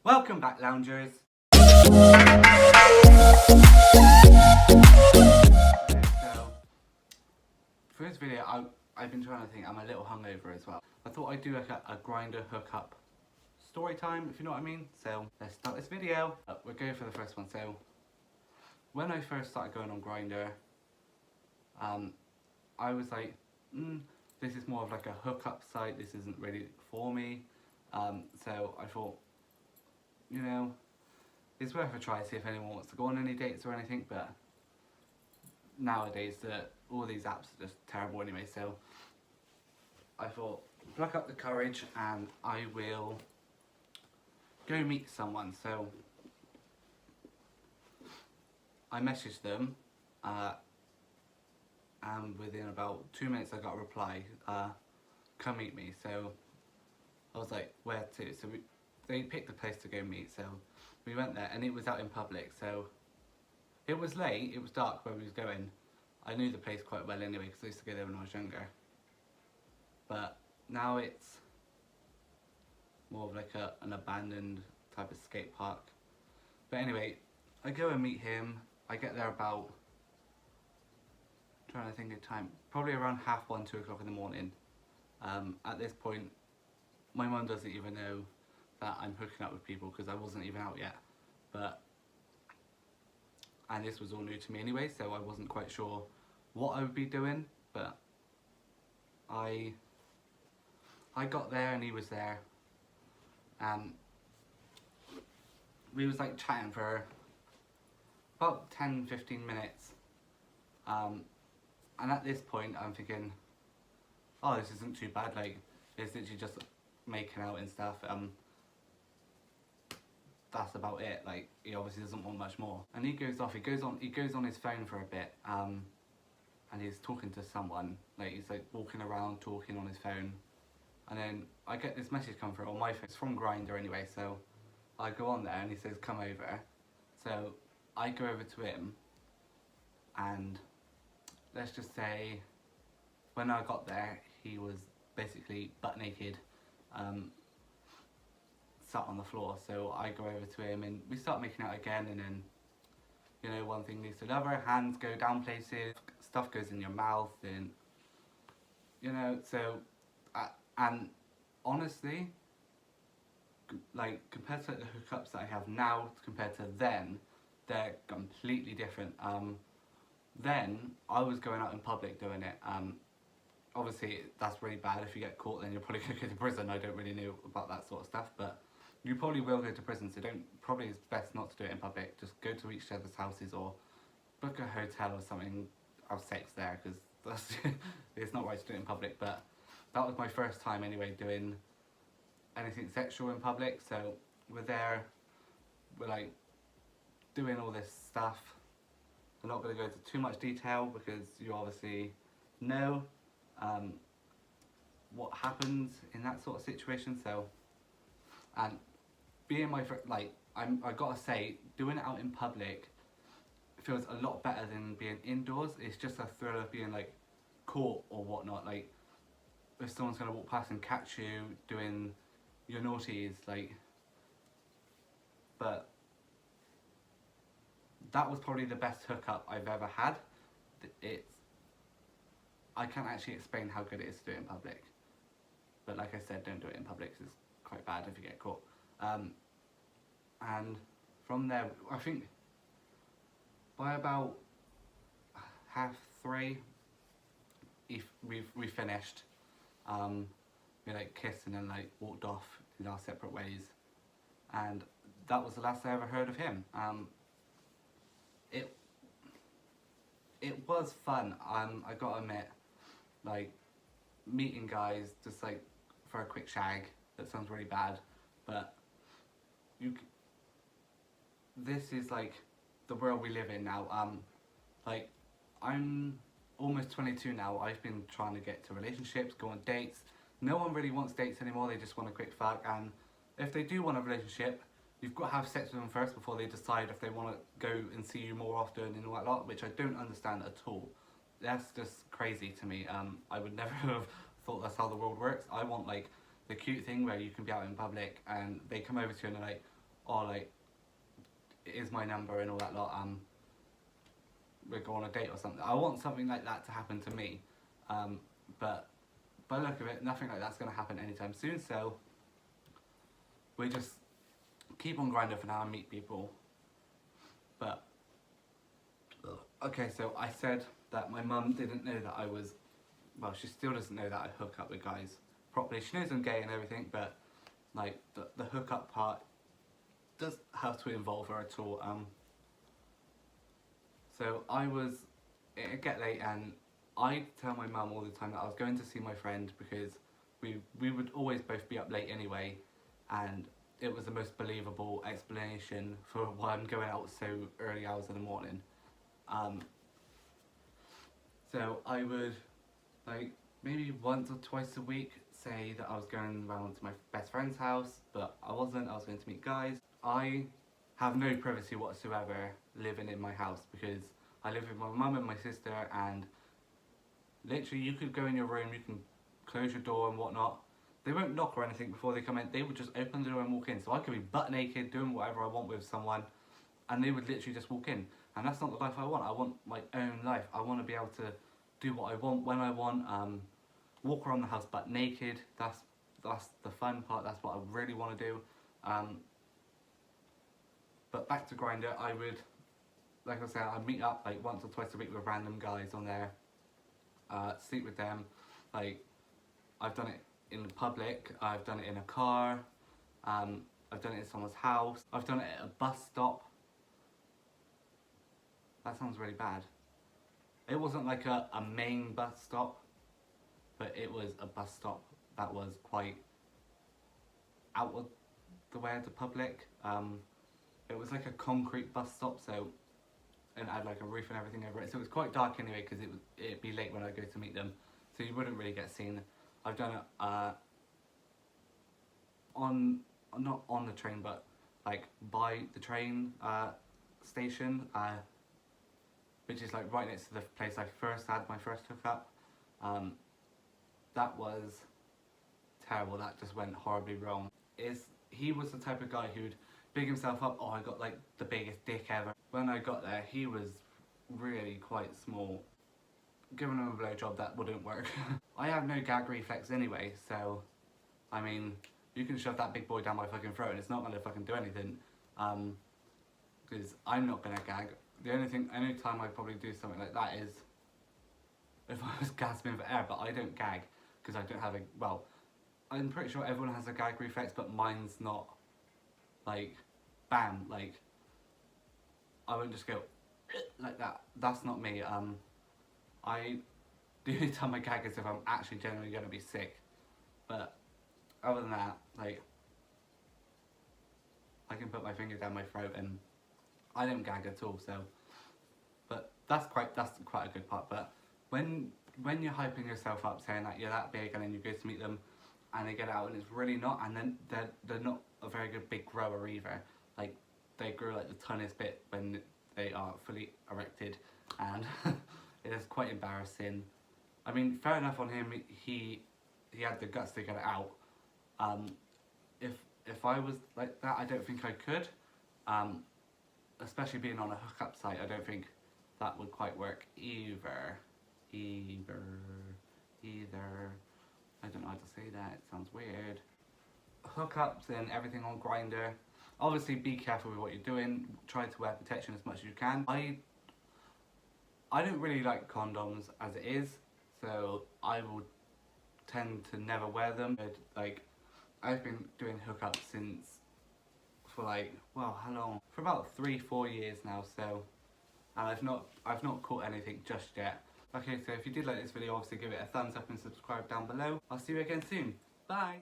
Welcome back, loungers. So for this video, I've been trying to think. I'm a little hungover as well. I thought I'd do like a Grindr hookup story time, if you know what I mean. So let's start this video. We're going for the first one. So when I first started going on Grindr, I was like, this is more of like a hookup site. This isn't really for me. So I thought, you know, it's worth a try, see if anyone wants to go on any dates or anything, but nowadays all these apps are just terrible anyway, so I thought, pluck up the courage and I will go meet someone. So I messaged them and within about 2 minutes I got a reply, come meet me. So I was like, where to? So they picked a place to go meet, so we went there and it was out in public. So it was late, it was dark where we was going. I knew the place quite well anyway because I used to go there when I was younger. But now it's more of like an abandoned type of skate park. But anyway, I go and meet him. I get there about, trying to think of time, probably around 1:30, 2 o'clock in the morning. At this point, my mum doesn't even know that I'm hooking up with people because I wasn't even out yet. And this was all new to me anyway, so I wasn't quite sure what I would be doing, but I got there and he was there. We was like chatting for about 10-15 minutes. And at this point I'm thinking, oh, this isn't too bad, like it's literally just making out and stuff. That's about it. Like, he obviously doesn't want much more. And he goes off, he goes on his phone for a bit, and he's talking to someone. Like, he's like walking around talking on his phone. And then I get this message come through on my phone. It's from Grindr anyway, so I go on there and he says come over. So I go over to him, and let's just say when I got there he was basically butt naked, sat on the floor. So I go over to him and we start making out again, and then, you know, one thing leads to another, hands go down places, stuff goes in your mouth, and, you know, so, and honestly, like, compared to like, the hookups that I have now compared to then, they're completely different. Then I was going out in public doing it. Obviously that's really bad. If you get caught then you're probably going to go to prison. I don't really know about that sort of stuff, but you probably will go to prison, so probably it's best not to do it in public. Just go to each other's houses or book a hotel or something, have sex there, because it's not right to do it in public. But that was my first time anyway doing anything sexual in public. So we're there, we're like doing all this stuff. I'm not going to go into too much detail because you obviously know what happens in that sort of situation. So, and being my like, I gotta say, doing it out in public feels a lot better than being indoors. It's just a thrill of being like caught or whatnot. Like, if someone's gonna walk past and catch you doing your naughties, like. But that was probably the best hookup I've ever had. I can't actually explain how good it is to do it in public. But like I said, don't do it in public because it's quite bad if you get caught. And from there, I think by about 3:30, we finished. We like kissed and then like walked off in our separate ways. And that was the last I ever heard of him. It was fun. I gotta admit, like, meeting guys just like for a quick shag, that sounds really bad, but this is like the world we live in now. Like, I'm almost 22 now. I've been trying to get to relationships, go on dates. No one really wants dates anymore, they just want a quick fuck. And if they do want a relationship, you've got to have sex with them first before they decide if they want to go and see you more often and all that lot, which I don't understand at all. That's just crazy to me. I would never have thought that's how the world works. I want like the cute thing where you can be out in public and they come over to you and they're like, or like, here's my number and all that lot, we'll go on a date or something. I want something like that to happen to me, but by the look of it, nothing like that's going to happen anytime soon, so we just keep on Grindr for now and meet people. But okay, so I said that my mum didn't know that I was, well, she still doesn't know that I hook up with guys properly. She knows I'm gay and everything, but like the hookup part doesn't have to involve her at all. So it'd get late and I'd tell my mum all the time that I was going to see my friend because we would always both be up late anyway, and it was the most believable explanation for why I'm going out so early hours in the morning. So I would, like, maybe once or twice a week say that I was going around to my best friend's house, but I wasn't. I was going to meet guys. I have no privacy whatsoever living in my house because I live with my mum and my sister, and literally you could go in your room, you can close your door and whatnot. They won't knock or anything before they come in. They would just open the door and walk in. So I could be butt naked doing whatever I want with someone, and they would literally just walk in. And that's not the life I want. I want my own life. I want to be able to do what I want when I want. Walk around the house butt naked. That's the fun part. That's what I really want to do. But back to Grindr, I would, like I said, I'd meet up like once or twice a week with random guys on there. Sleep with them. Like, I've done it in public. I've done it in a car. I've done it in someone's house. I've done it at a bus stop. That sounds really bad. It wasn't like a main bus stop, but it was a bus stop that was quite out of the way of the public. It was like a concrete bus stop, so, and it had like a roof and everything over it, so it was quite dark anyway because it'd be late when I go to meet them, so you wouldn't really get seen. I've done it not on the train, but like by the train station, which is like right next to the place I first had my first hookup. That was terrible. That just went horribly wrong. He was the type of guy who'd big himself up, oh, I got like the biggest dick ever. When I got there, he was really quite small. Giving him a blowjob, that wouldn't work. I have no gag reflex anyway, so I mean, you can shove that big boy down my fucking throat and it's not gonna fucking do anything. Because I'm not gonna gag. The only time I'd probably do something like that is if I was gasping for air, but I don't gag because I don't have well, I'm pretty sure everyone has a gag reflex, but mine's not like, bam, like, I won't just go like that. That's not me. The only time I gag is if I'm actually genuinely going to be sick, but other than that, like, I can put my finger down my throat and I don't gag at all. So, but that's quite a good part. But when you're hyping yourself up, saying that you're that big, and then you go to meet them, and they get out and it's really not, and then they're not a very good big grower either. Like, they grow like the tiniest bit when they are fully erected, and it is quite embarrassing. I mean, fair enough on him. He had the guts to get it out. If I was like that, I don't think I could. Especially being on a hookup site, I don't think that would quite work either. I don't know how to say that. It sounds weird. Hookups and everything on Grindr. Obviously, be careful with what you're doing. Try to wear protection as much as you can. I don't really like condoms as it is, so I will tend to never wear them. Like, I've been doing hookups for like, well, how long? For about 3-4 years now. So, and I've not caught anything just yet. Okay, so if you did like this video, obviously give it a thumbs up and subscribe down below. I'll see you again soon. Bye.